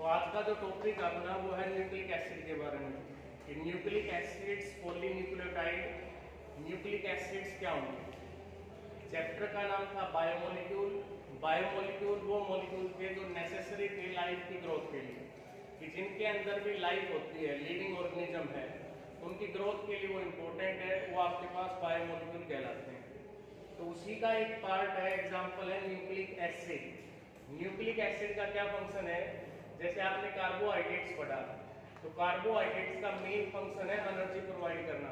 तो आज का जो टॉपिक अपना वो है न्यूक्लिक एसिड के बारे में कि nucleic acids, polynucleotide, nucleic acids क्या होंगे। चैप्टर का नाम था बायोमोलिक्यूल। बायोमोलिक्यूल वो मॉलिक्यूल थे जो नेसेसरी थे लाइफ की ग्रोथ के लिए, कि जिनके अंदर भी लाइफ होती है, लिविंग ऑर्गेनिज्म है, उनकी ग्रोथ के लिए वो इम्पोर्टेंट है, वो आपके पास बायोमोलिक्यूल कहलाते हैं। तो उसी का एक पार्ट है, एग्जाम्पल है न्यूक्लिक एसिड। न्यूक्लिक एसिड का क्या फंक्शन है, जैसे आपने कार्बोहाइड्रेट्स पढ़ा, तो कार्बोहाइड्रेट्स का मेन फंक्शन है एनर्जी प्रोवाइड करना।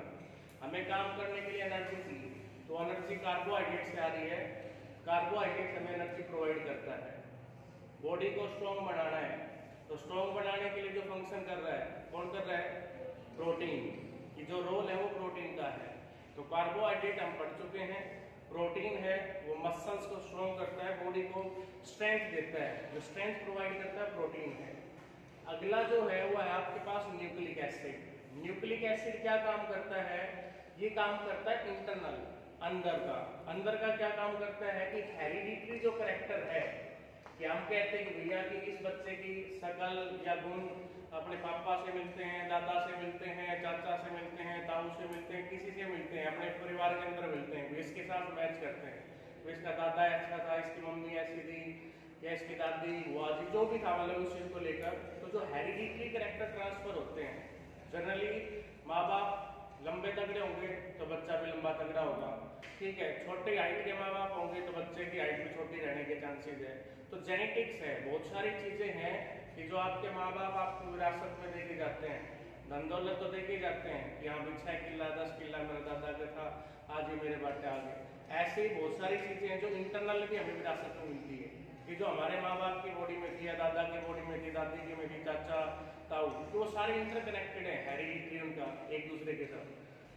हमें काम करने के लिए एनर्जी चाहिए, तो एनर्जी कार्बोहाइड्रेट से आ रही है। कार्बोहाइड्रेट हमें एनर्जी प्रोवाइड करता है। बॉडी को स्ट्रॉन्ग बनाना है, तो स्ट्रॉन्ग बनाने के लिए जो फंक्शन कर रहा है, कौन कर रहा है, प्रोटीन की जो रोल है वो प्रोटीन का है। तो कार्बोहाइड्रेट हम पढ़ चुके हैं, प्रोटीन है वो मसल्स को स्ट्रॉन्ग करता है, बॉडी को स्ट्रेंथ देता है, जो स्ट्रेंथ प्रोवाइड करता है प्रोटीन है। अगला जो है वो है आपके पास न्यूक्लिक एसिड। न्यूक्लिक एसिड क्या काम करता है, ये काम करता है इंटरनल, अंदर का क्या काम करता है कि हेरिडिटरी जो करेक्टर है, कि हम कहते हैं कि भैया कि इस बच्चे की शकल या गुण अपने पापा से मिलते हैं, दादा से मिलते हैं, चाचा से मिलते हैं, ताऊ से मिलते हैं, किसी से मिलते हैं, अपने परिवार के अंदर मिलते हैं, इसके साथ मैच करते हैं। तो इसका दादा अच्छा था, इसकी मम्मी ऐसी थी, या इसकी दादी बुआ जी जो भी था, मतलब उस चीज को लेकर। तो जो हेरिडिटरी कैरेक्टर ट्रांसफर होते हैं, जनरली माँ बाप लंबे तगड़े होंगे तो बच्चा भी लंबा तगड़ा होगा, ठीक है। छोटे हाइट के माँ बाप होंगे तो बच्चे की हाइट भी छोटी रहने के चांसेस है। तो जेनेटिक्स है, बहुत सारी चीजें हैं कि जो आपके माँ बाप आपको विरासत में देके जाते हैं। धन दौलत तो देके जाते हैं कि हाँ भी 6 किला 10 किला मेरा दादा का था, आज ही मेरे बाटे आ गए। ऐसे ही बहुत सारी चीजें हैं जो इंटरनल भी हमें विरासत में मिलती है, कि जो हमारे माँ बाप की बॉडी में थी, या दादा की बॉडी में थी, दादी की में थी, चाचा ताऊ, तो वो सारे इंटरकनेक्टेड है, हेरिडिटरी उनका एक दूसरे के साथ।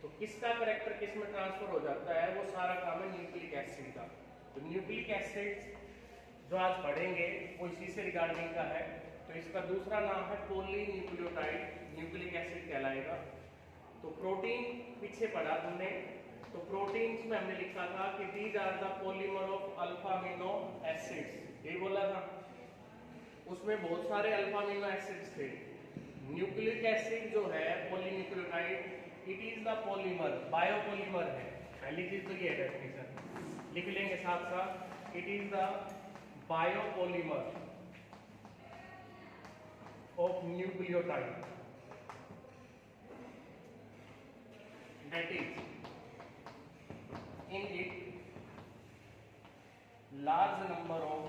तो किसका करेक्टर किस में ट्रांसफर हो जाता है, वो सारा काम है न्यूक्लिक एसिड का। तो न्यूक्लिक एसिड जो आज पढ़ेंगे वो इसी से रिगार्डिंग का है। तो इसका दूसरा नाम है पॉलीन्यूक्लियोटाइड, न्यूक्लिक एसिड कहलाएगा। तो प्रोटीन पीछे पढ़ा तुमने, तो प्रोटीन्स में हमने लिखा था कि these are the polymer of alpha amino acids, ये बोला था। उसमें बहुत सारे अल्फा अमीनो एसिड्स थे। न्यूक्लिक एसिड जो है polynucleotide, it is the polymer, biopolymer है। पहली चीज तो ये है, डेफिनेशन लिख लेंगे साथ साथ, it is the biopolymer of nucleotide, that is in it large number of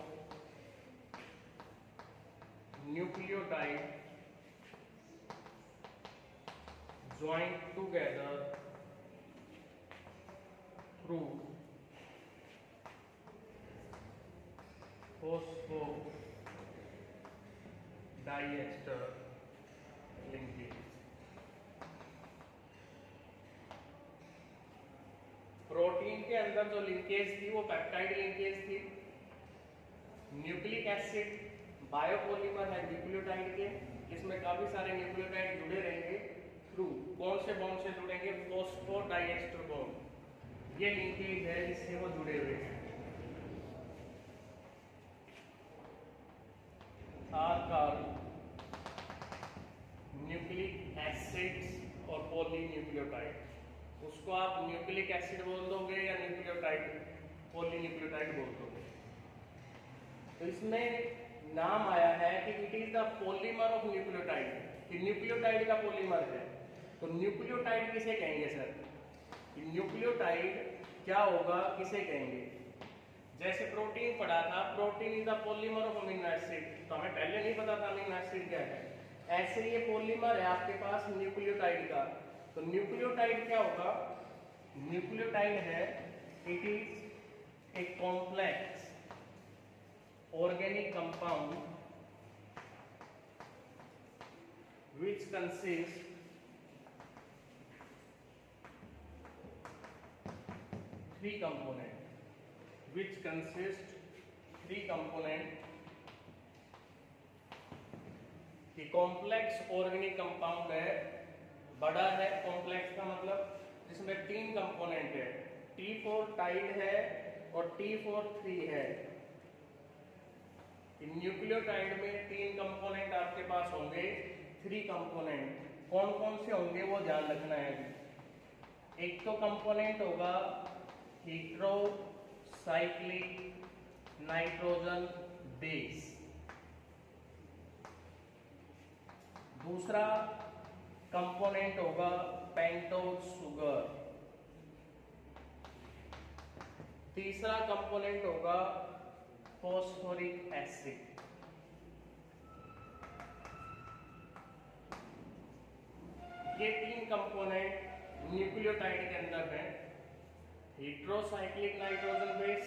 nucleotide joined together through phosphodiester linkage। Protein के अंदर जो लिंकेज थी वो पेप्टाइड लिंकेज थी। न्यूक्लिक एसिड बायोपॉलीमर है न्यूक्लियोटाइड के, इसमें काफी सारे न्यूक्लियोटाइड जुड़े रहेंगे थ्रू कौन से बॉन्ड से जुड़ेंगे, फोस्फोडाइएस्टर बॉन्ड, ये लिंकेज है जिससे वो जुड़े हुए हैं। आर कॉल्ड न्यूक्लिक एसिड्स और पॉलीन्यूक्लियोटाइड। उसको आप न्यूक्लिक एसिड बोल दोगे या न्यूक्लियोटाइड, पॉलीन्यूक्लियोटाइड बोल दोगे। तो इसमें नाम आया है कि it is the polymer of nucleotide, कि न्यूक्लियोटाइड का पॉलीमर है। तो न्यूक्लियोटाइड किसे कहेंगे सर, कि न्यूक्लियोटाइड क्या होगा, किसे कहेंगे। जैसे प्रोटीन पढ़ा था, protein is the polymer of amino acid, तो हमें पहले नहीं पता था अमीनो एसिड क्या है। ऐसे ये पॉलीमर है आपके पास न्यूक्लियोटाइड का। तो न्यूक्लियोटाइड क्या होगा, न्यूक्लियोटाइड है it is a complex organic compound which consists three component कि कॉम्प्लेक्स ऑर्गेनिक कंपाउंड है, बड़ा है, कॉम्प्लेक्स का मतलब जिसमें 3 कंपोनेंट है, T4 टाइड है और T4 3 है। कि न्यूक्लियोटाइड में 3 कंपोनेंट आपके पास होंगे, 3 कंपोनेंट। कौन कौन से होंगे वो ध्यान रखना है। एक तो कंपोनेंट होगा हेटेरोसाइक्लिक नाइट्रोजन बेस, दूसरा कंपोनेंट होगा पेंटोज शुगर, तीसरा कंपोनेंट होगा फॉस्फोरिक एसिड। ये 3 कंपोनेंट न्यूक्लियोटाइड के अंदर हैं, heterocyclic nitrogen base,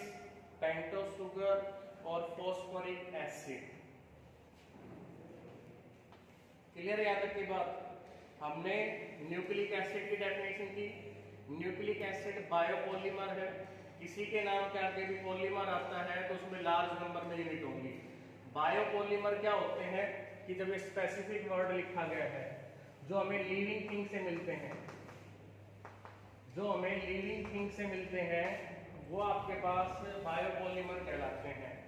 pentose sugar और फॉस्फोरिक एसिड। क्लियर? याद रखिए बात। हमने न्यूक्लिक एसिड की डेफिनेशन की। न्यूक्लिक एसिड बायोपॉलीमर है, किसी के नाम के आगे भी पॉलीमर आता है तो उसमें लार्ज नंबर में यूनिट होंगी। बायोपॉलीमर क्या होते हैं कि जब स्पेसिफिक वर्ड लिखा गया है जो हमें लिविंग थिंग से मिलते हैं, जो हमें लिविंग थिंग से मिलते हैं वो आपके पास बायोपॉलीमर कहलाते हैं।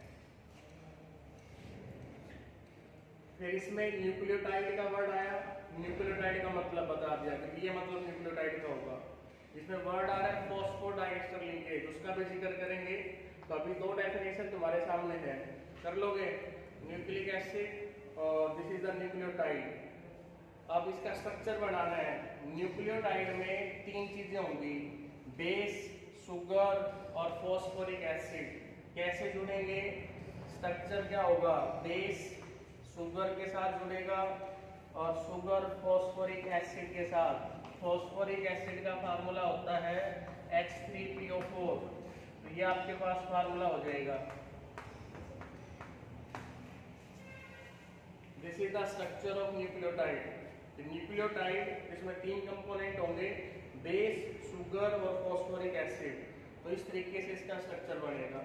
फिर इसमें न्यूक्लियोटाइड का वर्ड आया, न्यूक्लियोटाइड का मतलब बता दिया कि ये मतलब न्यूक्लियोटाइड का होगा। इसमें वर्ड आ रहा है फॉस्फोडाइएस्टर लिंकेज, उसका भी जिक्र करेंगे। तो अभी 2 डेफिनेशन तुम्हारे सामने है, कर लोगे? न्यूक्लिक एसिड और दिस इज द न्यूक्लियोटाइड। अब इसका स्ट्रक्चर बनाना है। न्यूक्लियोटाइड में 3 चीजें होंगी, बेस, शुगर और फॉस्फोरिक एसिड। कैसे जुड़ेंगे? स्ट्रक्चर क्या होगा? बेस शुगर के साथ जुड़ेगा और शुगर फॉस्फोरिक एसिड के साथ। फॉस्फोरिक एसिड का फार्मूला होता है H3PO4, तो ये आपके पास फार्मूला हो जाएगा। This is the structure of nucleotide. Nucleotide इसमें 3 कंपोनेंट होंगे, बेस, शुगर और फॉस्फोरिक एसिड। तो इस तरीके से इसका स्ट्रक्चर बनेगा।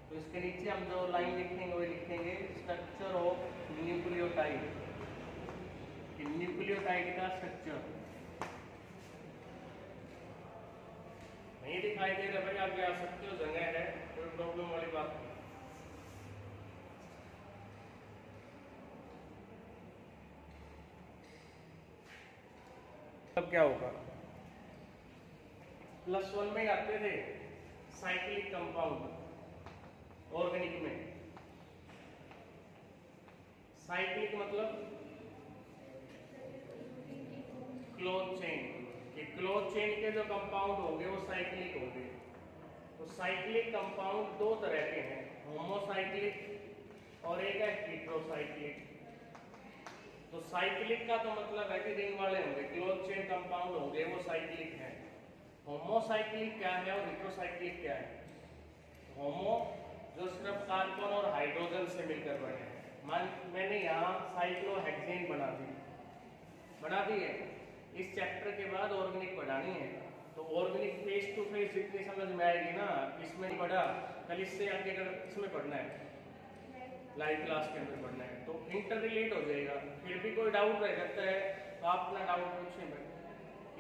तो इसके नीचे हम जो लाइन लिखेंगे वो लिखेंगे स्ट्रक्चर ऑफ न्यूक्लियोटाइड, न्यूक्लियोटाइड का स्ट्रक्चर। नहीं दिखाई दे रहा भाई, आप आ सकते हो, जगह है, कोई प्रॉब्लम वाली बात नहीं। तब क्या होगा? +1 में आते थे साइक्लिक कंपाउंड ऑर्गेनिक में। साइक्लिक मतलब क्लोज चेन, कि क्लोज चेन के जो कंपाउंड होंगे वो साइक्लिक होंगे। तो साइक्लिक कंपाउंड 2 तरह के हैं, होमोसाइक्लिक और एक है हेटेरोसाइक्लिक। तो साइक्लिक का तो मतलब है कि रिंग वाले होंगे, क्लोज चेन कंपाउंड होंगे, वो साइक्लिक है। होमोसाइक्लिक क्या है और हेटेरोसाइक्लिक क्या है? होमो जो सिर्फ कार्बन और हाइड्रोजन से मिलकर बने हैं। मैंने यहाँ साइक्लोहेक्सेन बना दी है। इस चैप्टर के बाद ऑर्गेनिक पढ़ानी है, तो ऑर्गेनिक फेस टू फेस जितनी समझ में आएगी ना, इसमें पढ़ा, कल इससे आगे अगर इसमें पढ़ना है, लाइव क्लास के अंदर पढ़ना है, तो इंटर रिलेट हो जाएगा। फिर भी कोई डाउट रह जाता है तो आप अपना डाउट पूछें, मैं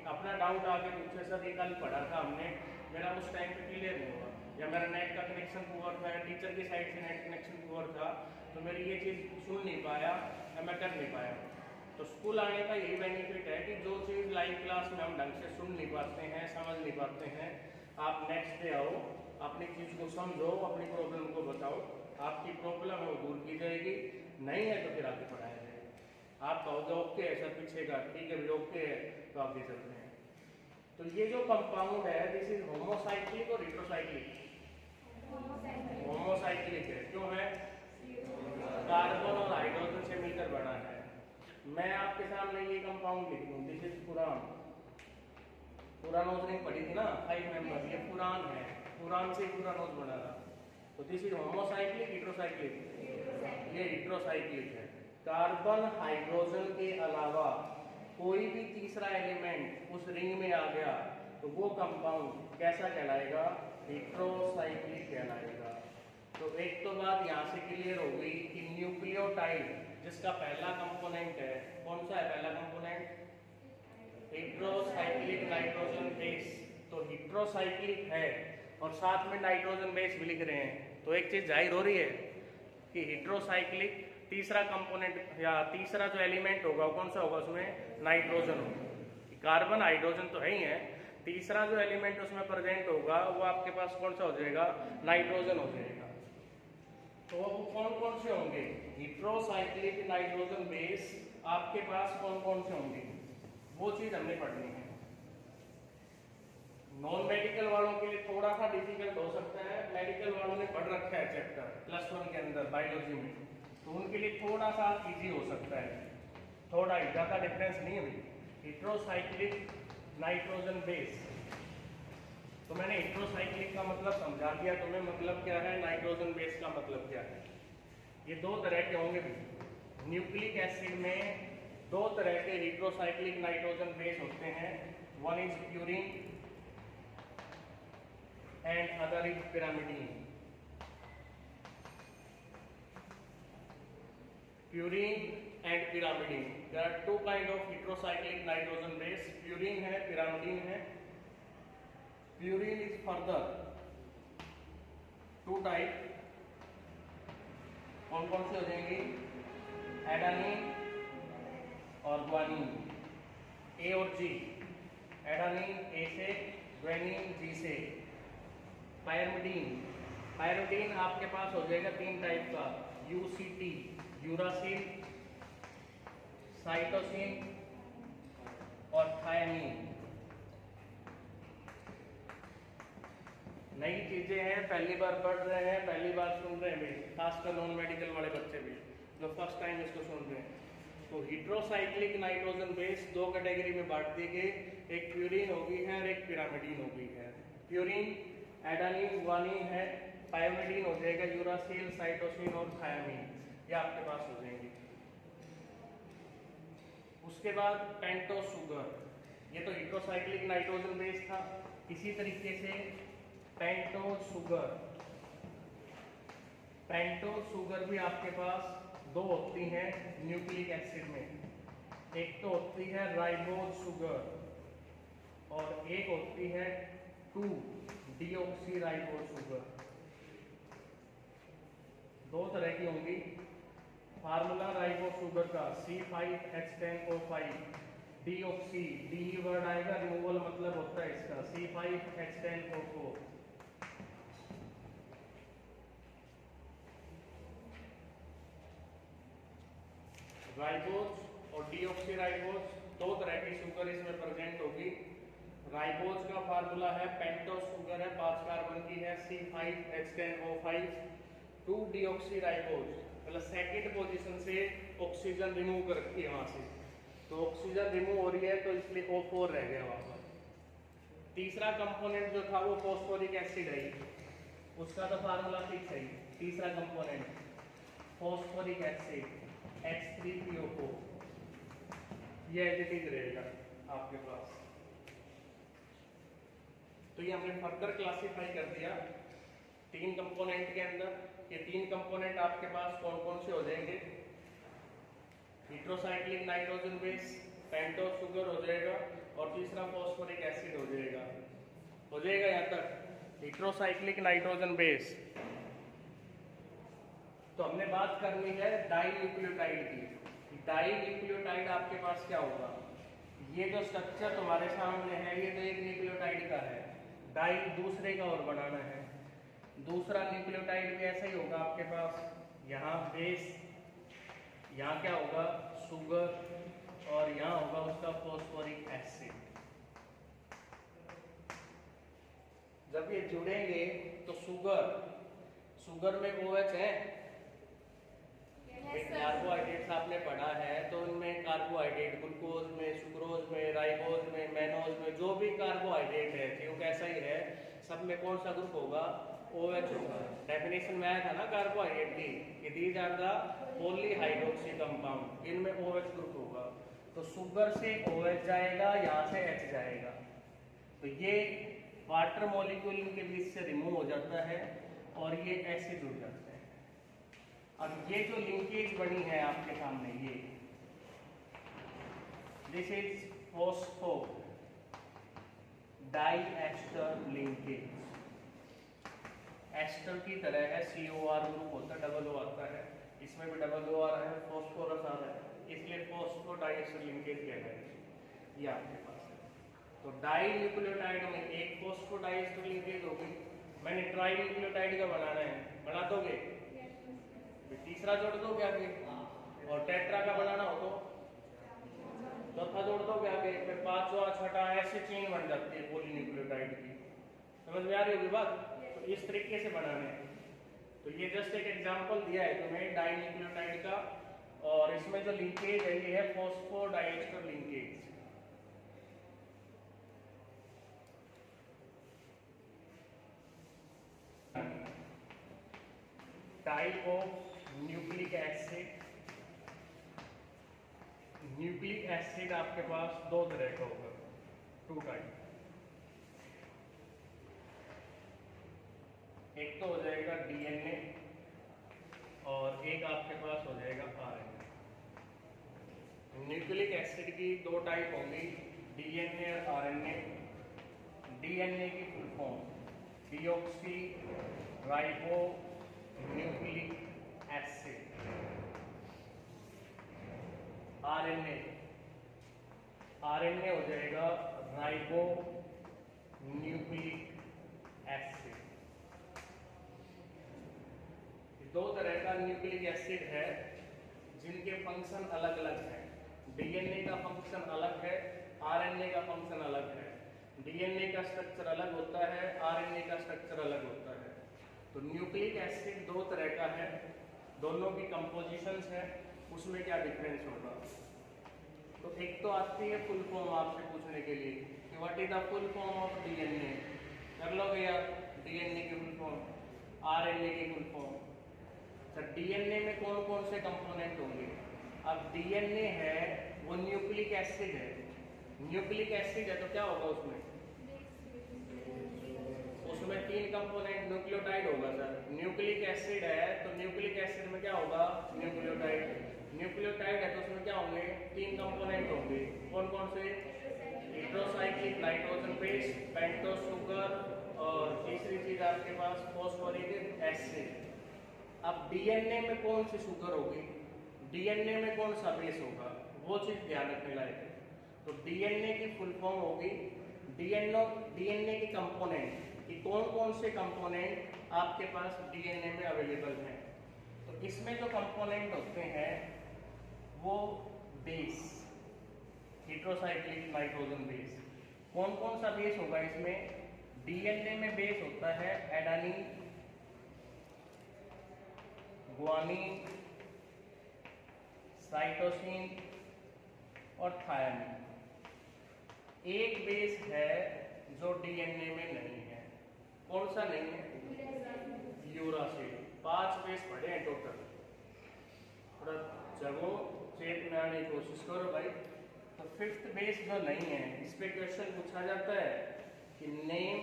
अपना डाउट आगे पूछे, सर ये कल पढ़ा था हमने, मेरा उस टाइम पे क्लियर नहीं हुआ, या मेरा नेट का कनेक्शन पुअर था, या टीचर की साइड से नेट कनेक्शन पुअर था, तो मेरी ये चीज़ सुन नहीं पाया या मैं कर नहीं पाया। तो स्कूल आने का यही बेनिफिट है कि जो चीज़ लाइव क्लास में हम ढंग से सुन नहीं पाते हैं, समझ नहीं पाते हैं, आप नेक्स्ट डे आओ, अपनी चीज़ को समझो, अपनी प्रॉब्लम को बताओ, आपकी प्रॉब्लम है वो दूर की जाएगी, नहीं है तो फिर आगे पढ़ाया जाएगा। आप कहोगे ओके है सर पीछे का, ठीक है भाई ओके है, तो आगे चलते हैं। तो ये जो कंपाउंड है दिस इज होमोसाइक्लिक और हेटेरोसाइक्लिक। होमोसाइक्लिक है, क्यों है? कार्बन और हाइड्रोजन से मिलकर बना है। मैं आपके सामने ये कंपाउंड लिख दूं, दिस इज फुरान। फुरानोज रिंग पढ़ी थी ना 5 मेंबर, ये फुरान है, फुरान से फुरानोज बना था। तो दिस इज होमोसाइक्लिक, हेटेरोसाइक्लिक, ये हेटेरोसाइक्लिक है। कार्बन हाइड्रोजन के अलावा कोई भी तीसरा एलिमेंट उस रिंग में आ गया तो वो कंपाउंड कैसा कहलाएगा? हेटेरोसाइक्लिक कहलाएगा। तो एक तो बात यहाँ से क्लियर हो गई कि न्यूक्लियोटाइड जिसका पहला कंपोनेंट है, कौन सा है पहला कंपोनेंट? Heterocyclic nitrogen base. तो हेटेरोसाइक्लिक है और साथ में नाइट्रोजन बेस भी लिख रहे हैं, तो एक चीज जाहिर हो रही है कि हेट्रोसाइक्लिक तीसरा कंपोनेंट या तीसरा जो एलिमेंट होगा वो कौन सा होगा, उसमें नाइट्रोजन होगा। कार्बन हाइड्रोजन तो है ही है, तीसरा जो एलिमेंट उसमें प्रेजेंट होगा वो आपके पास कौन सा हो जाएगा, नाइट्रोजन हो जाएगा। तो वो कौन कौन से होंगे, हेट्रोसाइक्लिक नाइट्रोजन बेस आपके पास कौन कौन से होंगे, वो चीज हमने पढ़नी है। नॉन मेडिकल वालों के लिए थोड़ा सा डिफिकल्ट हो सकता है, मेडिकल वालों ने पढ़ रखा है चैप्टर +1 के अंदर बायोलॉजी में, तो उनके लिए थोड़ा सा इजी हो सकता है, थोड़ा ही ज़्यादा डिफरेंस नहीं है भाई। हेट्रोसाइक्लिक नाइट्रोजन बेस, तो मैंने हेट्रोसाइक्लिक का मतलब समझा दिया तुम्हें, मतलब क्या है, नाइट्रोजन बेस का मतलब क्या है। ये दो तरह के होंगे भाई, न्यूक्लिक एसिड में दो तरह के हेट्रोसाइक्लिक नाइट्रोजन बेस होते हैं, one is purine and other is pyrimidine. Purine and pyrimidine. There are two kind of heterocyclic nitrogen base. Purine है, pyrimidine है. Purine is further two type. कौन कौन से हो जाएंगे, एडानिन और ग्वानिन, ए और जी। एडानिन ए से, ग्वानिन जी से। पायरिमिडीन, पायरिमिडीन आपके पास हो जाएगा तीन टाइप का, यूसीटी यूरासिल, साइटोसिन और थायामीन। नई चीजें हैं, पहली बार पढ़ रहे हैं, पहली बार सुन रहे हैं, खासकर नॉन मेडिकल वाले बच्चे भी जो फर्स्ट टाइम इसको सुन रहे हैं। तो हेट्रोसाइक्लिक नाइट्रोजन बेस दो कैटेगरी में बांट दिए गए, एक प्यूरिन होगी है और एक पिरामिडीन होगी है। प्यूरिन एडानिन ग्वानिन है, पायरिमिडीन हो जाएगा यूरासिल, साइटोसिन और थायामीन, ये आपके पास हो जाएंगे। उसके बाद पेंटोस शुगर, ये तो हेट्रोसाइक्लिक नाइट्रोजन बेस था। इसी तरीके से पेंटोस शुगर, पेंटोस शुगर भी आपके पास दो होती हैं न्यूक्लिक एसिड में, एक तो होती है राइबोज शुगर और एक होती है 2-डीऑक्सीराइबोज शुगर। दो तरह की होंगी। फार्मूला राइबोज शुगर का C5H10O5, डीऑक्सी, डी वर्ड आएगा, रिमूवल मतलब होता है इसका, C5H10O4। राइबोज और डीऑक्सीराइबोज दो तरह की शुगर इसमें प्रेजेंट होगी। राइबोज का फार्मूला है, पेंटोस शुगर है, 5 कार्बन की है, C5H10O5। 2-डीऑक्सीराइबोज मतलब सेकंड पोजीशन से ऑक्सीजन रिमूव कर रखी है वहां से, तो ऑक्सीजन रिमूव हो रही है तो इसलिए O4 रह गया वहां पर। तीसरा कंपोनेंट जो था वो फॉस्फोरिक एसिड है, उसका तो फार्मूला फिक्स है। तीसरा कंपोनेंट फॉस्फोरिक एसिड H3PO4, ये एडिटिंग रहेगा आपके पास। तो ये हमने फर्दर क्लासिफाई कर दिया तीन कंपोनेंट के अंदर। ये तीन कंपोनेंट आपके पास कौन कौन से हो जाएंगे, heterocyclic nitrogen base, pentose sugar हो जाएगा और तीसरा फॉस्फोरिक एसिड हो जाएगा। हो जाएगा यहाँ तक हेट्रोसाइक्लिक नाइट्रोजन बेस। तो हमने बात करनी है डाई न्यूक्लियोटाइड की। डाई न्यूक्लियोटाइड आपके पास क्या होगा, ये जो स्ट्रक्चर तुम्हारे सामने है ये तो एक न्यूक्लियोटाइड का है, डाई दूसरे का और बनाना है। दूसरा न्यूक्लियोटाइड भी ऐसा ही होगा आपके पास, यहाँ बेस, यहाँ क्या होगा शुगर और यहाँ होगा उसका फॉस्फोरिक एसिड। जब ये जुड़ेंगे तो शुगर में OH है, कार्बोहाइड्रेट्स आपने पढ़ा है तो उनमें कार्बोहाइड्रेट ग्लूकोज में, सुक्रोज में, राइबोज में, मैनोज में, जो भी कार्बोहाइड्रेट है जो कैसा ही है, सब में कौन सा ग्रुप होगा, OH होगा। डेफिनेशन में आया था ना कार्बोहाइड्रेट की, ये these are the polyhydroxy compound, इनमें OH ग्रुप होगा। तो शुगर से OH जाएगा, यहाँ से H जाएगा, तो ये वाटर मॉलिक्यूल इनके बीच से रिमूव हो जाता है और ये ऐसे जुड़ जाते हैं। अब ये जो लिंकेज बनी है आपके सामने, ये this is phosphodiester linkage, ester की तरह है, COR ग्रुप होता है, डबल O आता है, इसमें भी डबल O आ रहा है, फॉस्फोरस आ रहा है, इसलिए फॉस्फोडाइएस्टर लिंकेज कहलाएगी। ये आपके पास है। तो डाई न्यूक्लियोटाइड में एक फॉस्फोडाइएस्टर लिंकेज होगी। मैंने ट्राई न्यूक्लियोटाइड का बनाना है, बना दोगे? तीसरा जोड़ दोगे आगे, और टेट्रा का बनाना हो तो चौथा जोड़ दोगे आगे, फिर पांचवा छठा ऐसे चेन बन जाती है पॉलीन्यूक्लियोटाइड की। समझ में आ रही होगी बात? तो इस तरीके से बनाने हैं। तो ये जस्ट एक एग्जांपल दिया है तुम्हें डाई न्यूक्लियोटाइड का, और इसमें जो लिंकेज है ये है phosphodiester linkage. Type of nucleic acid. Nucleic acid आपके पास दो तरह का होगा, 2 टाइप। एक तो हो जाएगा DNA और एक आपके पास हो जाएगा RNA। न्यूक्लिक एसिड की 2 टाइप होंगी, DNA और RNA। DNA की full form deoxy ribo nucleic acid. RNA हो जाएगा राइबो न्यूक्लिक एसिड। दो तरह का न्यूक्लिक एसिड है जिनके फंक्शन अलग अलग हैं। DNA का फंक्शन अलग है, RNA का फंक्शन अलग है। DNA का स्ट्रक्चर अलग होता है, RNA का स्ट्रक्चर अलग होता है। तो न्यूक्लिक एसिड दो तरह का है, दोनों की कंपोजिशंस है, उसमें क्या डिफरेंस होगा। तो एक तो आती है फुल फॉर्म आपसे पूछने के लिए कि what is the full form of DNA। कर लोगे यार, DNA की फुल फॉर्म, RNA की फुल फॉर्म। तो DNA में कौन कौन से कंपोनेंट होंगे? अब DNA है वो न्यूक्लिक एसिड है, न्यूक्लिक एसिड है तो क्या होगा उसमें 3 कंपोनेंट न्यूक्लियोटाइड होगा सर। न्यूक्लिक एसिड है तो न्यूक्लिक एसिड में क्या होगा? न्यूक्लियोटाइड। न्यूक्लियोटाइड है तो उसमें क्या होंगे? 3 कंपोनेंट होंगे। कौन कौन से? Heterocyclic nitrogen base, pentose sugar, और तीसरी चीज आपके पास फॉस्फोरिक एसिड। अब DNA में कौन सी शुगर होगी, DNA में कौन सा बेस होगा, वो चीज ध्यान रखने लायक है। तो DNA की फुल फॉर्म होगी DNA की कंपोनेंट कि कौन कौन से कंपोनेंट आपके पास DNA में अवेलेबल हैं। तो इसमें जो कंपोनेंट होते हैं वो बेस, हेटेरोसाइक्लिक नाइट्रोजन बेस। कौन कौन सा बेस होगा इसमें? DNA में बेस होता है एडेनिन, ग्वानिन, साइटोसिन और थायमिन। एक बेस है जो DNA में नहीं है। कौन सा नहीं है? यूरासिल। 5 बेस पढ़े हैं टोटल। थोड़ा जगो चेक में आने की कोशिश करो भाई। तो 5th बेस जो नहीं है, इस पे क्वेश्चन पूछा जाता है कि name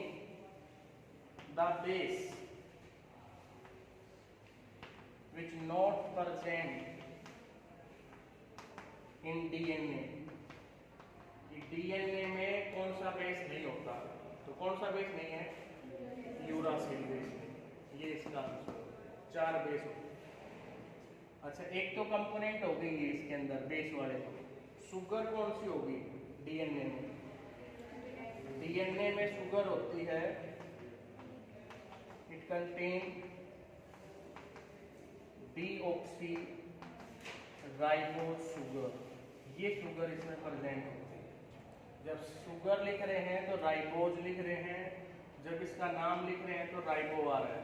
the base which not present in DNA। DNA में कौन सा बेस नहीं होता? तो कौन सा बेस नहीं है? यूरासिल बेस नहीं। ये इसका आंसर। 4 बेस होते। अच्छा, एक तो कंपोनेंट हो गई है इसके अंदर बेस वाले। शुगर कौन सी होगी DNA में? DNA में शुगर होती है, it contain deoxy ribo sugar. ये शुगर इसमें प्रेजेंट होती है। जब शुगर लिख रहे हैं तो राइबोज लिख रहे हैं, जब इसका नाम लिख रहे हैं तो राइबो आ रहा है।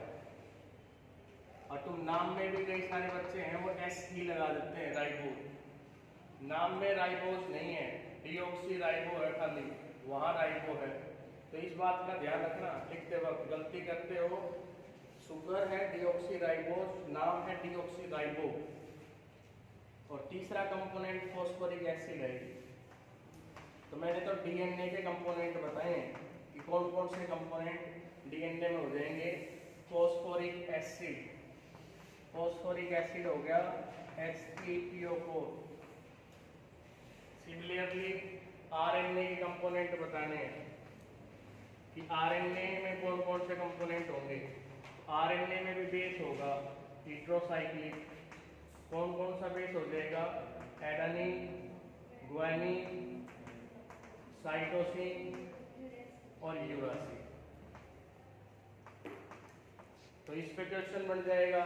और तुम नाम में भी कई सारे बच्चे हैं वो SE लगा देते हैं, राइबो। नाम में राइबोज नहीं है, डीऑक्सी राइबो है खाली, वहां राइबो है। तो इस बात का ध्यान रखना, लिखते वक्त गलती करते हो। शुगर है डीऑक्सी राइबोज, नाम है डीऑक्सी राइबो। और तीसरा कंपोनेंट फॉस्फोरिक एसिड है। तो मैंने तो DNA के कंपोनेंट बताए कि कौन कौन से कंपोनेंट DNA में हो जाएंगे। फॉस्फोरिक एसिड, फॉस्फोरिक एसिड हो गया HCPO4। सिमिलरली RNA के कंपोनेंट बताने हैं कि RNA में कौन कौन से कंपोनेंट होंगे। आरएनए में भी बेस होगा हेट्रोसाइक्लिक। कौन कौन सा बेस हो जाएगा? एडेनिन, गुआनिन, साइटोसिन और यूरासिल। तो इस पे क्वेश्चन बन जाएगा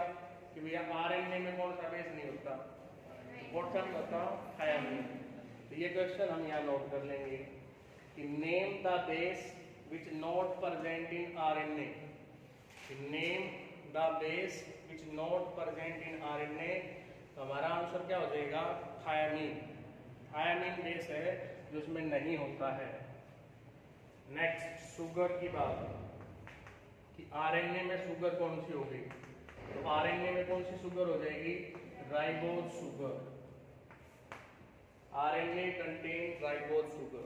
कि भैया आरएनए में कौन सा बेस नहीं होता? कौन सा होता? थायमिन। तो ये क्वेश्चन हम यहाँ नोट कर लेंगे कि name the base which not present in RNA. Name the base which not present in RNA. तो हमारा आंसर क्या हो जाएगा? थायमिन। थायमिन बेस है जो उसमें नहीं होता है। नेक्स्ट शुगर की बात कि आरएनए में शुगर कौन सी होगी? तो आरएनए में कौन सी शुगर हो जाएगी? Ribose sugar. RNA contain ribose sugar.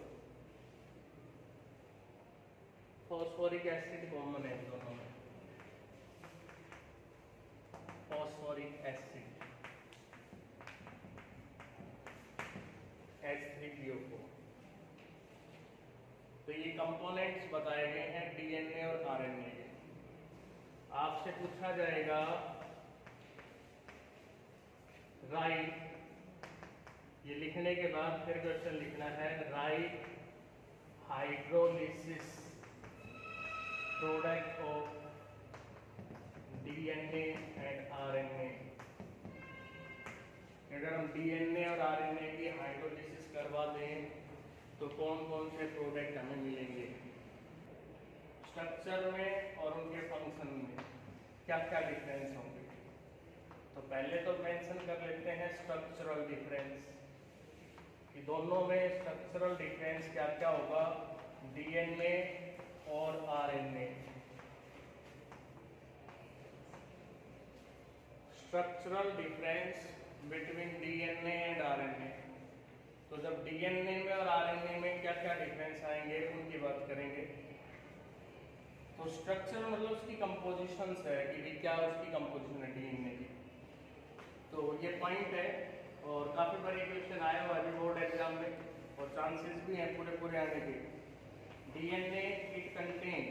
Phosphoric acid common है दोनों में। Phosphoric acid H3PO4। तो ये कंपोनेंट्स बताए गए हैं डीएनए और आरएनए के। आपसे पूछा जाएगा राइट, ये लिखने के बाद फिर क्वेश्चन लिखना है right hydrolysis product of DNA and RNA. अगर हम डीएनए और आरएनए की हाइड्रोलिसिस करवा दें तो कौन कौन से प्रोडक्ट हमें मिलेंगे? स्ट्रक्चर में और उनके फंक्शन में क्या क्या डिफरेंस होंगे? तो पहले तो मेंशन कर लेते हैं स्ट्रक्चरल डिफरेंस कि दोनों में स्ट्रक्चरल डिफरेंस क्या क्या होगा डीएनए और RNA. Structural difference between DNA and RNA. तो जब डीएनए में और आरएनए में क्या क्या डिफरेंस आएंगे उनकी बात करेंगे। तो स्ट्रक्चर मतलब उसकी कंपोजिशन है कि भी क्या उसकी कंपोजिशन है डीएनए की। तो ये पॉइंट है और काफी बार ये क्वेश्चन आया हुआ है बोर्ड एग्जाम में और चांसेस भी हैं पूरे पूरे आने के। DNA it contain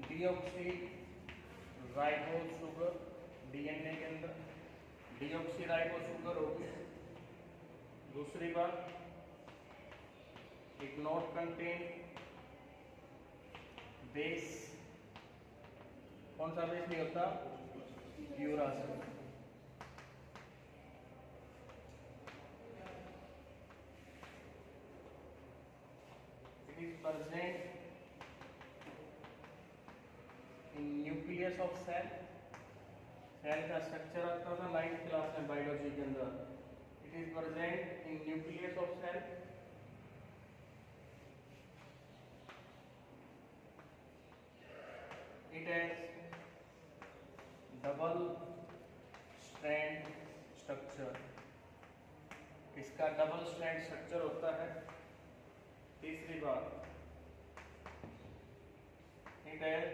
deoxy ribose sugar. DNA के अंदर डीऑक्सी राइबोज शुगर होगी। दूसरी बात इट नॉट कंटेन बेस। कौन सा बेस नहीं होता? Uracil. It is present in nucleus of cell. Cell का स्ट्रक्चर आता था 9th क्लास में बायोलॉजी के अंदर। It is present in nucleus of cell. It has double strand structure. इसका डबल स्ट्रैंड स्ट्रक्चर होता है। तीसरी बात it has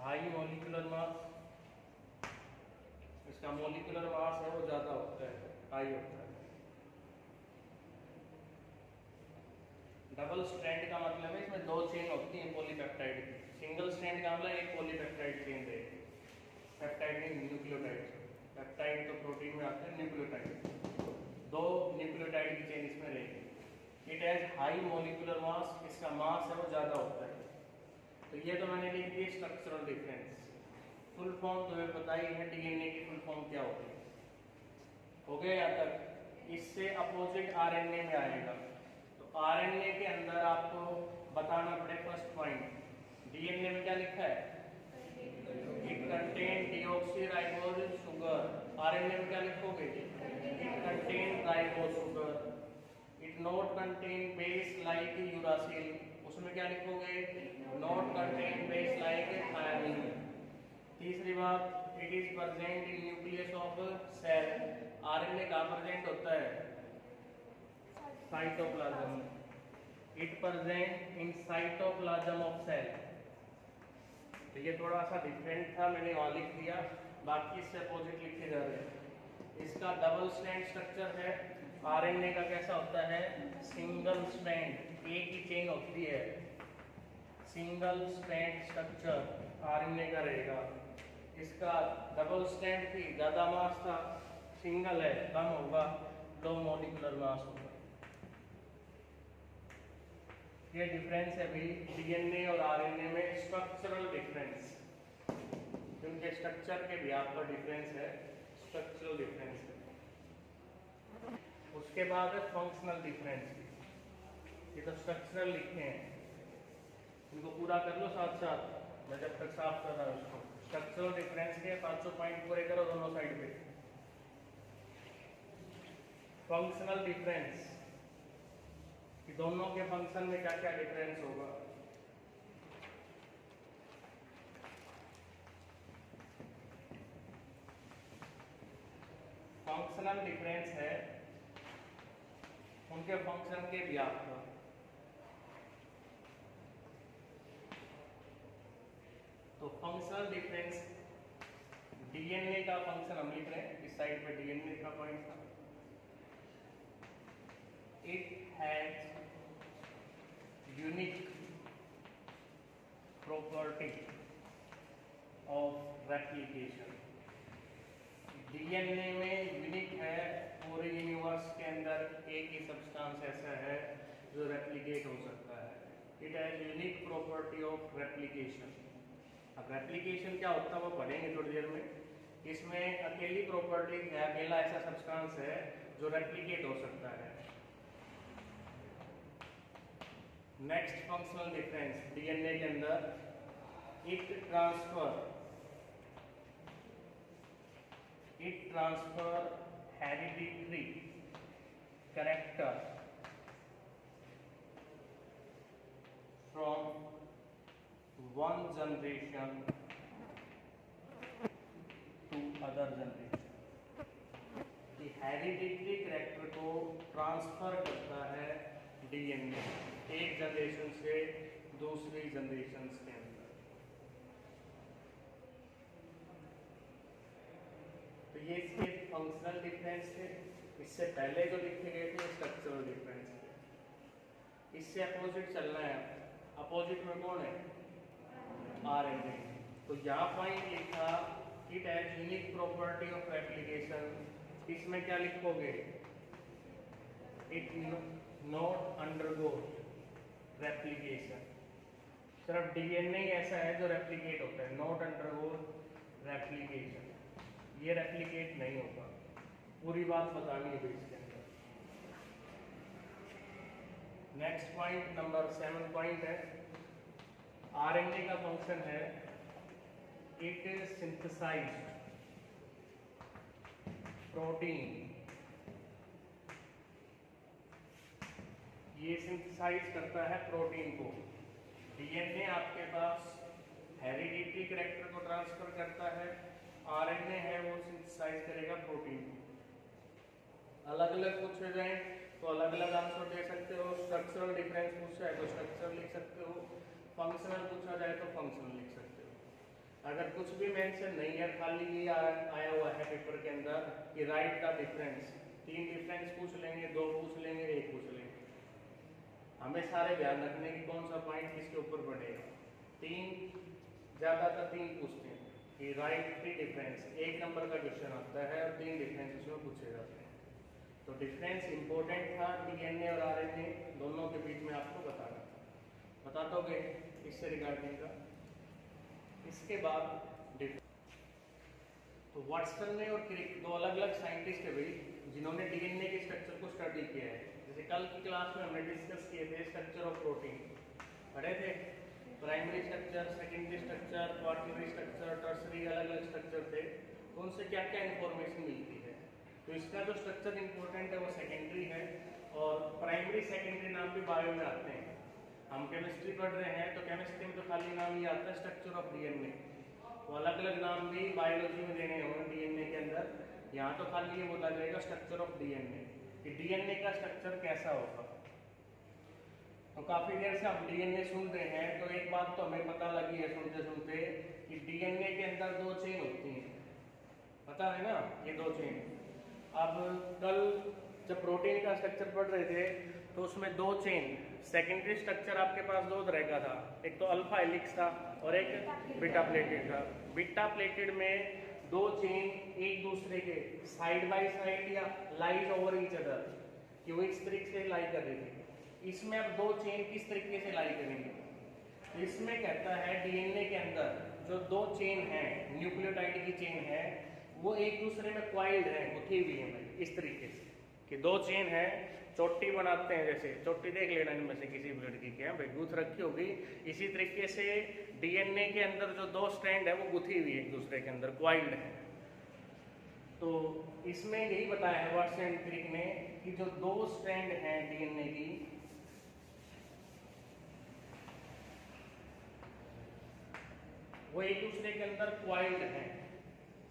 high molecular mass. इसका मॉलिक्यूलर मास है वो ज्यादा होता है, हाई होता है। डबल स्ट्रैंड का मतलब है इसमें दो चेन होती है पॉलीपेप्टाइड की। सिंगल स्ट्रैंड का मतलब एक पॉलीपेप्टाइड चेन रहेगी। पेप्टाइड नहीं, न्यूक्लियोटाइड। पेप्टाइड तो प्रोटीन में आते हैं, न्यूक्लियोटाइड दो न्यूक्लियोटाइड की चेन इसमें रहेगी। It has high molecular mass. इसका मास है वो ज्यादा होता है। तो ये तो मैंने लिख दी स्ट्रक्चरल डिफरेंस। फुल फॉर्म तुम्हें पता ही है डीएनए की फुल फॉर्म क्या होती है। हो गया यहाँ तक। इससे अपोजिट आरएनए में आएगा। तो आरएनए के अंदर आपको बताना पड़े फर्स्ट पॉइंट डीएनए में क्या लिखा है? It contain deoxyribose sugar. RNA में क्या लिखोगे? It contain ribose sugar. It not contain base like uracil. उसमें क्या लिखोगे? Not contain base like thymine. तीसरी बात it is present in nucleus of cell. RNA कहाँ प्रेजेंट होता है? Cytoplasm. It present in cytoplasm of cell. तो ये थोड़ा सा डिफरेंट था, मैंने वहां लिख दिया, बाकी इससे अपोजिट लिखे जा रहे हैं। इसका डबल स्ट्रैंड स्ट्रक्चर है आरएनए का कैसा होता है, सिंगल स्ट्रैंड, एक ही चेन होती है, सिंगल स्ट्रैंड स्ट्रक्चर आरएनए का रहेगा। इसका डबल स्ट्रैंड थी, ज्यादा मास था, सिंगल है कम होगा, लो मॉलिक्यूलर मास होगा। ये डिफरेंस है भी डीएनए और आरएनए में, स्ट्रक्चरल डिफरेंस, उनके स्ट्रक्चर के भी आपका डिफरेंस है, स्ट्रक्चरल डिफरेंस है। उसके बाद है फंक्शनल डिफरेंस। ये तो स्ट्रक्चरल लिखे हैं, इनको पूरा कर लो साथ साथ, मैं जब तक साफ कर रहा हूँ इसको। स्ट्रक्चरल डिफरेंस के 500 पॉइंट पूरे करो दोनों साइड पे। फंक्शनल डिफरेंस कि दोनों के फंक्शन में क्या क्या डिफरेंस होगा। फंक्शनल डिफरेंस है उनके फंक्शन के व्याप का। तो फंक्शनल डिफरेंस, डीएनए का फंक्शन हम लिख रहे हैं, इस साइड पे डीएनए का पॉइंट था। It has unique property of replication. DNA में यूनिक है, पूरे यूनिवर्स के अंदर एक ही सब्सटेंस ऐसा है जो रेप्लिकेट हो सकता है। It has unique property of replication. अब रेप्लिकेशन क्या होता है वो पढ़ेंगे थोड़ी देर में। इसमें अकेली प्रॉपर्टी है, अकेला ऐसा सब्सटेंस है जो रेप्लिकेट हो सकता है। नेक्स्ट फंक्शनल डिफरेंस डीएनए के अंदर, it transfer hereditary character from one generation to other generation। Hereditary character को ट्रांसफर करता है डीएनए एक जनरेशन से दूसरी जनरेशन के अंदर। तो ये इसके फंक्शनल डिफरेंस थे। इससे पहले जो लिखे गए थे स्ट्रक्चरल डिफरेंस थे। इससे अपोजिट चलना है, अपोजिट में कौन है, आरएनए। तो यहाँ पॉइंट लिखा it has unique property of replication, इसमें क्या लिखोगे, इट नॉट अंडरगो रेप्लिकेशन। सिर्फ डीएनए ऐसा है जो रेप्लिकेट होता है, नॉट अंडरगो रेप्लिकेशन, ये रेप्लिकेट नहीं होगा। पूरी बात बतानी है इसके अंदर। नेक्स्ट पॉइंट नंबर 7 पॉइंट है, आरएनए का फंक्शन है इट सिंथेसाइज्ड प्रोटीन। ये सिंथेसाइज करता है प्रोटीन को। डीएनए आपके पास हेरिडिटरी कैरेक्टर को ट्रांसफर करता है, आरएनए है वो सिंथेसाइज करेगा प्रोटीन को। अलग अलग पूछे जाए तो अलग अलग आंसर दे सकते हो। स्ट्रक्चरल डिफरेंस पूछा है तो स्ट्रक्चरल लिख सकते हो, फंक्शनल पूछा जाए तो फंक्शनल लिख सकते हो। अगर कुछ भी मेंशन नहीं है, खाली ये आया हुआ है पेपर के अंदर कि राइट का डिफरेंस, 3 डिफरेंस पूछ लेंगे, 2 पूछ लेंगे, 1 पूछ लेंगे। हमें सारे ध्यान रखने की कौन सा पॉइंट किसके ऊपर पड़ेगा। 3 ज्यादातर 3 पूछते हैं कि राइट 3 डिफरेंस, 1 नंबर का क्वेश्चन आता है और 3 डिफरेंस उसमें पूछे जाते हैं। तो डिफरेंस इंपॉर्टेंट था डीएनए और आरएनए दोनों के बीच में आपको बताना था, बता दोगे इससे रिगार्डिंग का। इसके बाद तो वाटसन ने और क्रिक 2 अलग अलग साइंटिस्ट है भाई जिन्होंने डीएनए के स्ट्रक्चर को स्टडी किया है। जैसे कल की क्लास में हमने डिस्कस किए थे स्ट्रक्चर ऑफ प्रोटीन, पढ़े थे, primary structure, secondary structure, quaternary structure, tertiary, अलग अलग स्ट्रक्चर थे, तो उनसे क्या क्या इंफॉर्मेशन मिलती है। तो इसका जो स्ट्रक्चर इंपॉर्टेंट है वो सेकेंडरी है, और प्राइमरी सेकेंडरी नाम भी बायो में आते हैं। हम केमिस्ट्री पढ़ रहे हैं तो केमिस्ट्री में तो खाली नाम ये आता है स्ट्रक्चर ऑफ डीएनए, तो अलग अलग नाम भी बायोलॉजी में देने होंगे डीएनए के अंदर। यहाँ तो खाली ये बोला जाएगा स्ट्रक्चर ऑफ डीएनए कि डीएनए का स्ट्रक्चर कैसा होगा। तो काफी देर से हम डीएनए सुन रहे हैं, तो एक बात तो हमें पता लगी है सुनते सुनते कि डीएनए के अंदर 2 चेन होती हैं, पता है ना, ये 2 चेन। अब कल जब प्रोटीन का स्ट्रक्चर पढ़ रहे थे तो उसमें दो चेन सेकेंडरी स्ट्रक्चर आपके पास दो तरह का था, एक तो अल्फा हेलिक्स था और एक बीटा प्लेटेड था। बीटा प्लेटेड में दो चेन एक दूसरे के साइड बाय साइड या लाइज ओवर ईच अदर, कि वो इस तरीके से लाई कर रही थी। इसमें अब दो चेन किस तरीके से लाई करेंगे, इसमें कहता है डीएनए के अंदर जो दो चेन है, न्यूक्लियोटाइड की चेन है, वो एक दूसरे में क्वाइल्ड है, गुथी हुई है भाई, इस तरीके से कि दो चेन है, चोटी बनाते हैं, जैसे चोटी देख लेना इनमें से किसी भी लड़की के, भाई गुथ रखी होगी, इसी तरीके से डीएनए के अंदर जो दो स्ट्रैंड है वो गुथी हुई है एक दूसरे के अंदर, क्वाइल्ड है। तो इसमें यही बताया है वाटसन एंड क्रिक ने कि जो दो स्ट्रैंड हैं डीएनए की, वो एक दूसरे के अंदर क्वाइल्ड हैं,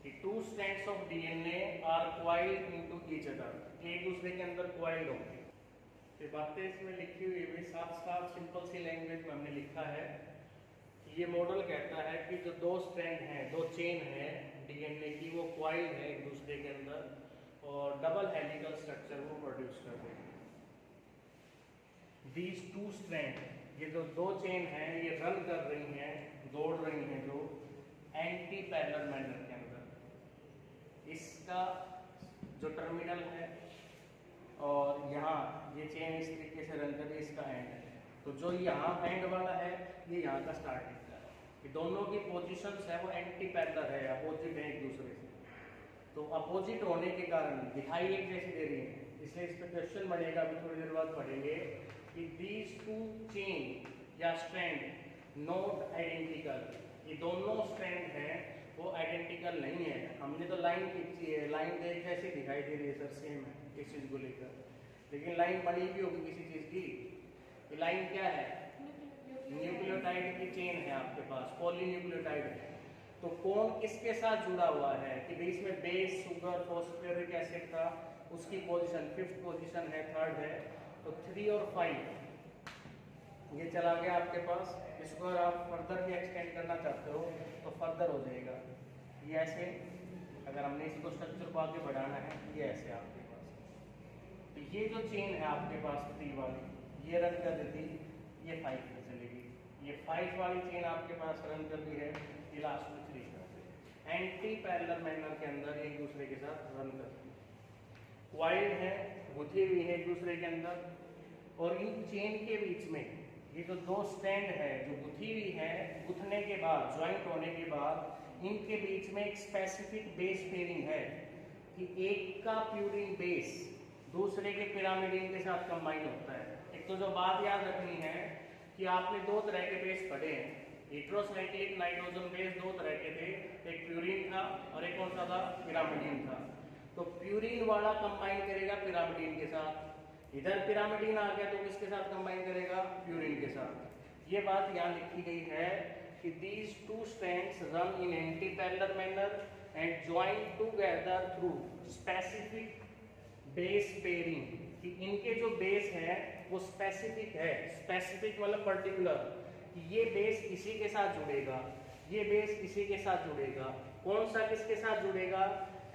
कि two strands of DNA are coiled into each other, एक दूसरे के अंदर क्वाइल्ड होंगे। ये बातें इसमें लिखी हुई है, साफ साफ सिंपल सी लैंग्वेज में हमने लिखा है कि ये मॉडल कहता है कि जो दो स्ट्रैंड हैं, दो चेन है डीएनए की, वो क्वाइल्ड है एक दूसरे के अंदर और डबल हेलिकल स्ट्रक्चर वो प्रोड्यूस कर रहे हैं। दीज टू स्ट्रैंड, ये जो दो चेन हैं ये रन कर रही हैं, दौड़ रही हैं जो एंटी पैरेलल मैनर के अंदर। इसका जो टर्मिनल है और यहाँ ये चेन इस तरीके से रन कर रही है, इसका एंड है, तो जो यहाँ एंड वाला है ये यहाँ का स्टार्टिंग का है। ये दोनों की पोजीशंस है वो एंटी पैरेलल है, अपोजिट है एक दूसरे से। तो अपोजिट होने के कारण दिखाई एक जैसी दे रही है, इसलिए इस पर क्वेश्चन बनेगा, अभी थोड़ी देर बाद पढ़ेंगे कि दीज टू चेन या स्ट्रैंड नॉट आइडेंटिकल, ये दोनों स्ट्रैंड हैं वो आइडेंटिकल नहीं है। हमने तो लाइन खींची है, लाइन एक जैसी दिखाई दे रही है सर, सेम है इस चीज़ को लेकर, लेकिन लाइन बड़ी भी होगी किसी चीज़ की। ये लाइन क्या है, न्यूक्लियोटाइड की चेन है आपके पास, पॉलीन्यूक्लियोटाइड है। तो कौन किसके साथ जुड़ा हुआ है कि भाई इसमें बेस, शुगर, फॉस्फोरिक एसिड था, उसकी पोजीशन 5th पोजीशन है, 3rd है, तो 3 और 5 ये चला गया आपके पास। इसको अगर आप फर्दर भी एक्सटेंड करना चाहते हो तो फर्दर हो जाएगा, ये ऐसे, अगर हमने इसको स्ट्रक्चर को आगे बढ़ाना है ये ऐसे आपके पास। तो ये जो चेन है आपके पास 3 वाली, ये रन कर देती, ये 5 पे चलेगी, ये 5 वाली चेन आपके पास रन कर दी है, ये लास्ट में 3 कर दे। एंटी पैरेलल मैनर के अंदर एक दूसरे के साथ रन करती है, क्वाइल्ड है, गुथी हुई है एक दूसरे के अंदर, और इन चेन के बीच में ये जो दो स्ट्रैंड है जो गुथी हुई है, गुथने के बाद, ज्वाइंट होने के बाद इनके बीच में एक स्पेसिफिक बेस पेयरिंग है कि एक का प्यूरिन बेस दूसरे के पिरामिडिन के साथ कंबाइन होता है। एक तो जो बात याद रखनी है कि आपने दो तरह के बेस पढ़े हैं, हेटेरोसाइक्लिक नाइट्रोजन बेस दो तरह के थे, एक प्यूरिन था और एक कौन सा था, पिरामिडिन था। तो प्यूरिन वाला कंबाइन करेगा पिरामिडिन के साथ, इधर पिरामिडिन आ गया तो किसके साथ कंबाइन करेगा, प्यूरिन के साथ। ये बात यहाँ लिखी गई है कि these two strands run in anti-parallel manner and join together through specific base pairing, कि इनके जो बेस है वो स्पेसिफिक है, स्पेसिफिक मतलब पर्टिकुलर, कि ये बेस इसी के साथ जुड़ेगा, ये बेस इसी के साथ जुड़ेगा। कौन सा किसके साथ जुड़ेगा,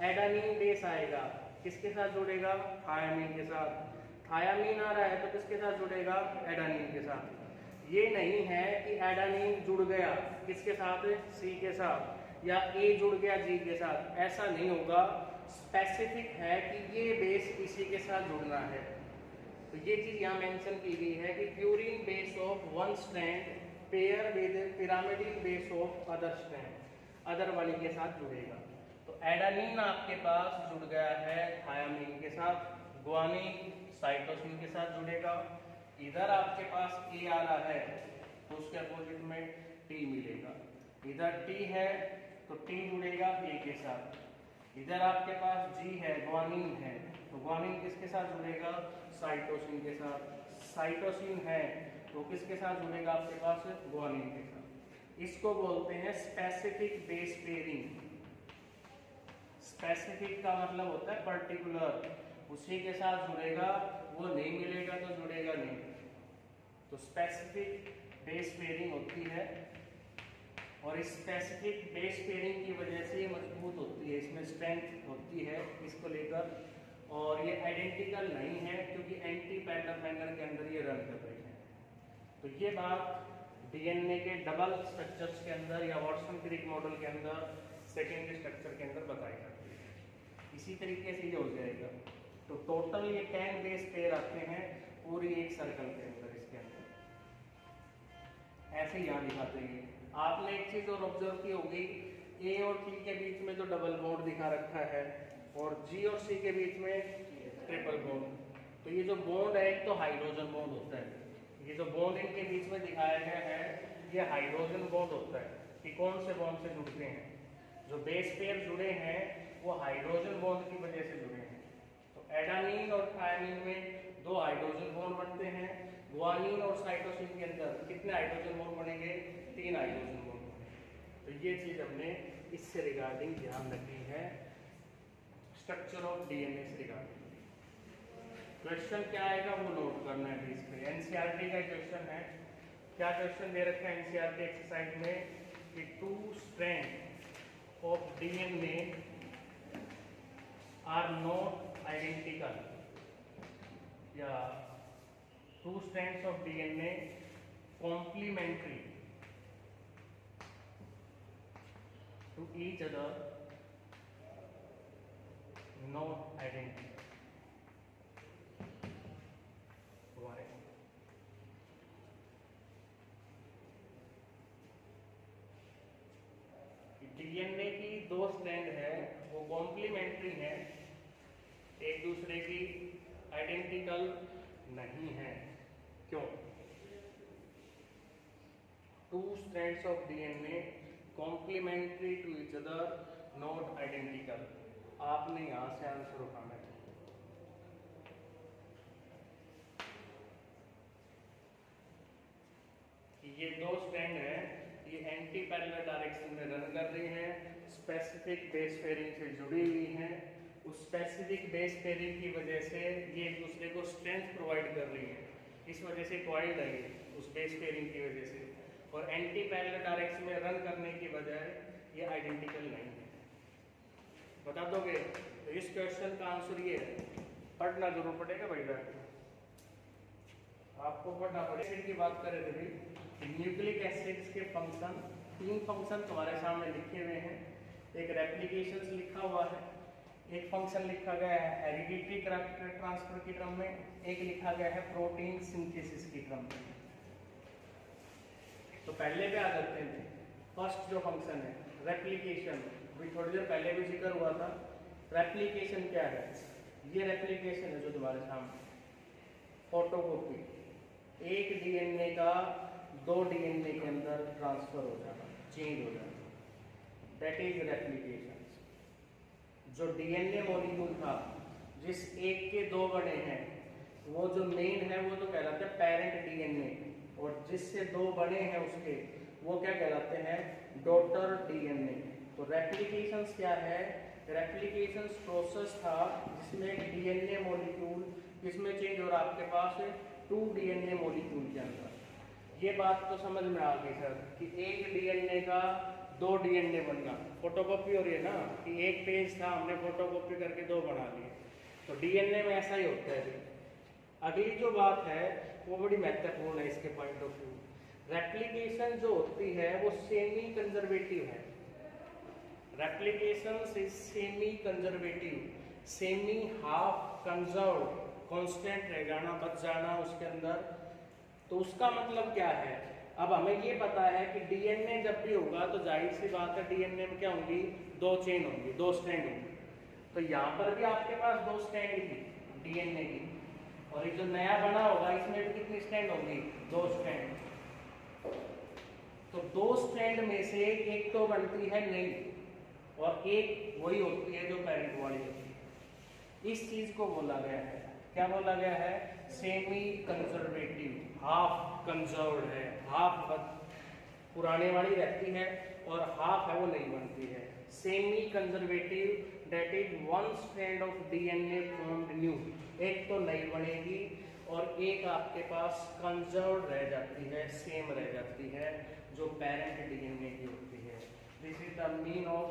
एडानिन बेस आएगा, किसके साथ जुड़ेगा, थायामीन के साथ। थायामीन आ रहा है तो किसके साथ जुड़ेगा, एडानिन के साथ। ये नहीं है कि एडानिन जुड़ गया किसके साथ, सी के साथ, या ए जुड़ गया जी के साथ, ऐसा नहीं होगा। स्पेसिफिक है कि ये बेस इसी के साथ जुड़ना है। तो ये चीज यहाँ मेंशन की गई है कि purine base of one strand pair with pyrimidine base of other strand, other वाली के साथ जुड़ेगा। तो एडानिन आपके पास जुड़ गया है थायामीन के साथ, ग्वानिन साइटोसिन के साथ जुड़ेगा। इधर आपके पास ए आ रहा है तो उसके अपोजिट में टी मिलेगा, इधर टी है तो टी जुड़ेगा ए के साथ। इधर आपके पास जी है, ग्वानिन है, तो ग्वानिन किसके साथ जुड़ेगा, साइटोसिन के साथ। साइटोसिन है तो किसके साथ जुड़ेगा आपके पास, ग्वानिन के साथ। इसको बोलते हैं स्पेसिफिक बेस पेयरिंग। स्पेसिफिक का मतलब होता है पर्टिकुलर, उसी के साथ जुड़ेगा, वो नहीं मिलेगा तो जुड़ेगा नहीं। तो स्पेसिफिक बेस पेयरिंग होती है और इस स्पेसिफिक बेस पेयरिंग की वजह से ये मजबूत होती है, इसमें स्ट्रेंथ होती है इसको लेकर। और ये आइडेंटिकल नहीं है क्योंकि एंटी पैरेलल मैनर के अंदर ये रन कर रही है। तो ये बात डीएनए के डबल स्ट्रक्चर्स के अंदर या वाटसन क्रिक मॉडल के अंदर सेकेंडरी स्ट्रक्चर के अंदर बताई जाती है। इसी तरीके से ये हो जाएगा। तो टोटल ये 10 बेस पेयर आते हैं पूरी एक सर्कल के अंदर, इसके अंदर ऐसे यहाँ दिखाते हैं। आपने एक चीज और ऑब्जर्व की होगी, ए और टी के बीच में जो डबल बॉन्ड दिखा रखा है और जी और सी के बीच में ट्रिपल बॉन्ड। तो ये जो बॉन्ड है एक तो हाइड्रोजन बॉन्ड होता है, ये जो बॉन्ड इनके बीच में दिखाया गया है ये हाइड्रोजन बॉन्ड होता है कि कौन से बॉन्ड से जुड़ते हैं। जो बेस पेयर जुड़े हैं वो हाइड्रोजन बॉन्ड की वजह से जुड़े हैं। तो एडानिन और थायमिन में 2 हाइड्रोजन बॉन्ड बनते हैं। गुआनिन और साइटोसिन के अंदर कितने हाइड्रोजन बॉन्ड बनेंगे? 3 हाइड्रोजन बॉन्ड बनेंगे। तो ये चीज हमने इससे रिगार्डिंग ध्यान रखी है, स्ट्रक्चर ऑफ डीएनए से रिगार्डिंग। क्वेश्चन क्या आएगा वो नोट करना है इस पे। एनसीईआरटी का क्वेश्चन है। क्या क्वेश्चन दे रखा है एनसीईआरटी एक्सरसाइज में कि 2 strand of DNA are not identical, या 2 strands of DNA complementary to each other, not identical. Why? DNA की 2 स्ट्रैंड है वो कॉम्प्लीमेंट्री है, एक दूसरे की आइडेंटिकल नहीं है। क्यों? 2 strands of DNA complementary to each other, not identical. आपने यहां से आंसर उठाना है। ये 2 स्ट्रैंड है, ये एंटी पैरेलल डायरेक्शन में रन कर रही हैं, स्पेसिफिक बेस पेयरिंग से जुड़ी हुई हैं। उस स्पेसिफिक बेस पेयरिंग की वजह से ये एक दूसरे को स्ट्रेंथ प्रोवाइड कर रही है, इस वजह से कॉइल्ड है उस बेस पेयरिंग की वजह से। और एंटी पैरेलल डायरेक्शन में रन करने की बजाय ये आइडेंटिकल नहीं है। बता दोगे? तो इस क्वेश्चन का आंसर ये है। पढ़ना जरूर पड़ेगा भैया, आपको पढ़ना पड़ेगा। एसिड की बात करें थे भाई, न्यूक्लिक एसिड्स के फंक्शन, 3 फंक्शन तुम्हारे सामने लिखे हुए हैं। एक रेप्लिकेशंस लिखा हुआ है, एक फंक्शन लिखा गया है हेरिडिटरी ट्रांसफर की टर्म में, एक लिखा गया है प्रोटीन सिंथेसिस की टर्म में। तो पहले पे आ जाते हैं। फर्स्ट जो फंक्शन है रेप्लिकेशन, भी थोड़ी देर पहले भी जिक्र हुआ था। रेप्लिकेशन क्या है? ये रेप्लिकेशन है जो तुम्हारे सामने, फोटोकॉपी, एक डीएनए का 2 डीएनए के अंदर ट्रांसफर हो जाना, चेंज हो जाना, दैट इज रेप्लिकेशन। जो डीएनए मॉलिक्यूल था जिस एक के 2 बने हैं वो जो मेन है वो तो कहलाते हैं पेरेंट डीएनए, और जिससे 2 बने हैं उसके वो क्या कहलाते हैं? Daughter DNA. तो रेप्लिकेशंस क्या है? रेप्लिकेशंस प्रोसेस था जिसमें एक डीएनए मॉलिक्यूल किसमें चेंज हो रहा है? आपके पास 2 डीएनए मॉलिक्यूल के अंदर। ये बात तो समझ में आ गई सर कि एक डीएनए का 2 डीएनए बनना, फोटोकॉपी हो रही है ना कि एक पेज था हमने फोटोकॉपी करके 2 बना लिए। तो डीएनए में ऐसा ही होता है। अगली जो बात है वो बड़ी महत्वपूर्ण है इसके पॉइंट ऑफ व्यू। रेप्लिकेशन जो होती है वो सेमी कंजर्वेटिव है। Replication is semi conservative, semi half conserve, constant रह जाना, बच जाना उसके अंदर। तो उसका मतलब क्या है? अब हमें ये पता है कि डीएनए जब भी होगा तो जाहिर सी बात है डीएनए में क्या होंगी? 2 चेन होंगी, 2 स्ट्रैंड होंगी। तो यहाँ पर भी आपके पास 2 स्ट्रैंड थी डीएनए की, और ये जो नया बना होगा इसमें भी कितनी स्ट्रैंड होंगी? 2 स्ट्रैंड। तो 2 स्ट्रैंड में से एक तो बनती है नई और एक वही होती है जो पेरेंट वाली होती है। इस चीज को बोला गया है, क्या बोला गया है? सेमी कंजर्वेटिव, हाफ कंजर्व्ड है, हाफ पुराने वाली रहती है और हाफ है वो नहीं बनती है। Semi conservative that is 1 strand of DNA formed new, एक तो नई बनेगी और एक आपके पास कंजर्व्ड रह जाती है, सेम रह जाती है जो पेरेंट डीएनए की होती है। This is the mean of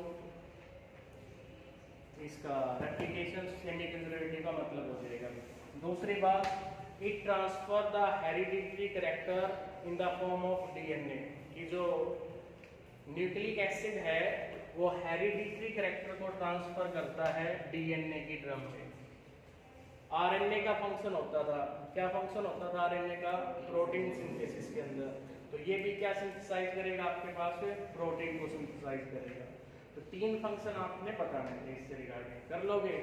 इसका रेप्लिकेशन सेमी कंजर्वेटिव का मतलब हो जाएगा। दूसरी बात, it transfer the hereditary character in the form of DNA, कि जो न्यूक्लिक एसिड है वो हेरिडिटरी कैरेक्टर को ट्रांसफर करता है डीएनए की ड्रम में। आरएनए का फंक्शन होता था, क्या फंक्शन होता था आरएनए का? प्रोटीन सिंथेसिस के अंदर। तो ये भी क्या सिंथेसाइज करेगा आपके पास? प्रोटीन को सिंथेसाइज करेगा। तो 3 फंक्शन आपने बताने थे इससे रिगार्डिंग, कर लोगे?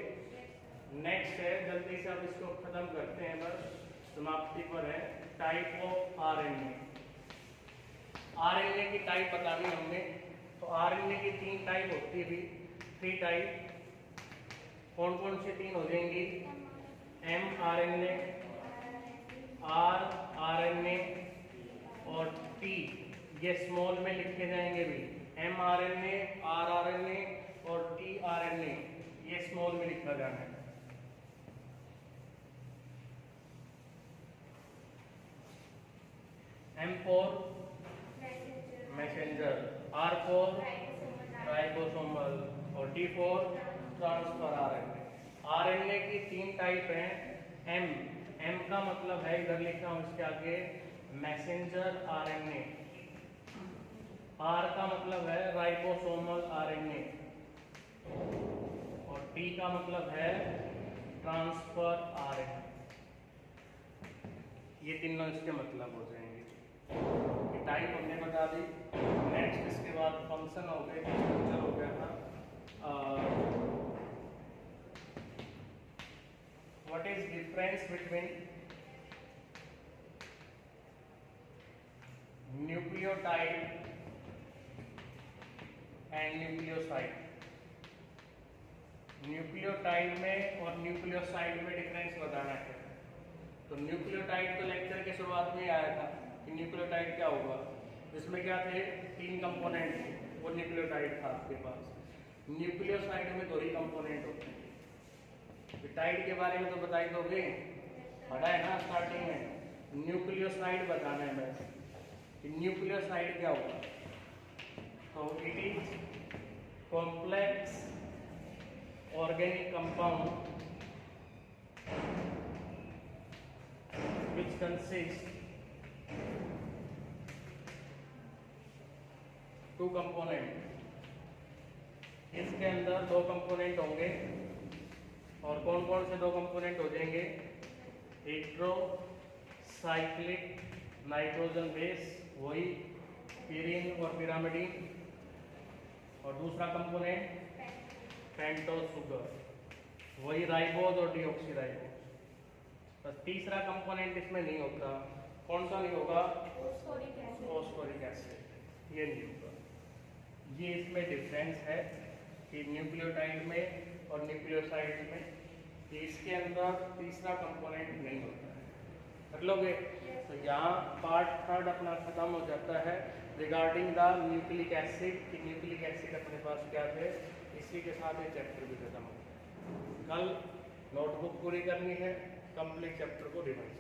नेक्स्ट है, जल्दी से अब इसको खत्म करते हैं, बस समाप्ति पर है। Type of RNA. आरएनए की टाइप बतानी हमने, तो आरएनए की 3 टाइप होती थी, 3 टाइप। कौन कौन से 3 हो जाएंगी? mRNA, rRNA और T, ये स्मॉल में लिखे जाएंगे भी। mRNA, rRNA और tRNA, ये स्मॉल में लिखा जाना है। M for messenger, R for ribosomal और T for transfer RNA. RNA की 3 टाइप हैं। M का मतलब है, इधर लिखा हूं इसके आगे, मैसेंजर आरएनए। R का मतलब है राइबोसोमल आरएनए और T का मतलब है ट्रांसफर आरएनए। ये तीनों इसके मतलब हो जाएंगे। टाइप हमने बता दी। नेक्स्ट इसके बाद फंक्शन हो गए, स्ट्रक्चर हो गया था। What is difference between nucleotide and nucleoside? Nucleotide में और न्यूक्लियोसाइड में डिफरेंस बताना है। तो न्यूक्लियोटाइड तो लेक्चर के शुरुआत में ही आया था कि न्यूक्लियोटाइड क्या होगा। इसमें क्या थे? 3 कंपोनेंट थे, वो न्यूक्लियोटाइड था आपके पास। न्यूक्लियोसाइड में 2 ही कंपोनेंट होते हैं। टाइड के बारे में तो बता ही दोगे, पढ़ा है ना स्टार्टिंग में। न्यूक्लियोसाइड बताना है बस कि न्यूक्लियोसाइड क्या होगा। तो it is complex organic compound which consists 2 component. इसके अंदर 2 कंपोनेंट होंगे, और कौन कौन से 2 कंपोनेंट हो जाएंगे? हेट्रोसाइक्लिक नाइट्रोजन बेस, वही pyridine और pyrimidine, और दूसरा कंपोनेंट पेंटोज शुगर, वही राइबोज और डीऑक्सीराइबोज। बस तीसरा कंपोनेंट इसमें नहीं होता। कौन सा नहीं होगा? फॉस्फोरिक एसिड, ये नहीं होगा। ये इसमें डिफरेंस है कि न्यूक्लियोटाइड में और न्यूक्लियोसाइड में कि इसके अंदर तीसरा कंपोनेंट नहीं होता है। कर लोगे? तो यहाँ पार्ट 3 अपना खत्म हो जाता है रिगार्डिंग द न्यूक्लिक एसिड, कि न्यूक्लिक एसिड अपने पास क्या थे। इसी के साथ ये चैप्टर भी खत्म हो गया। कल नोटबुक पूरी करनी है, कंप्लीट चैप्टर को रिवाइज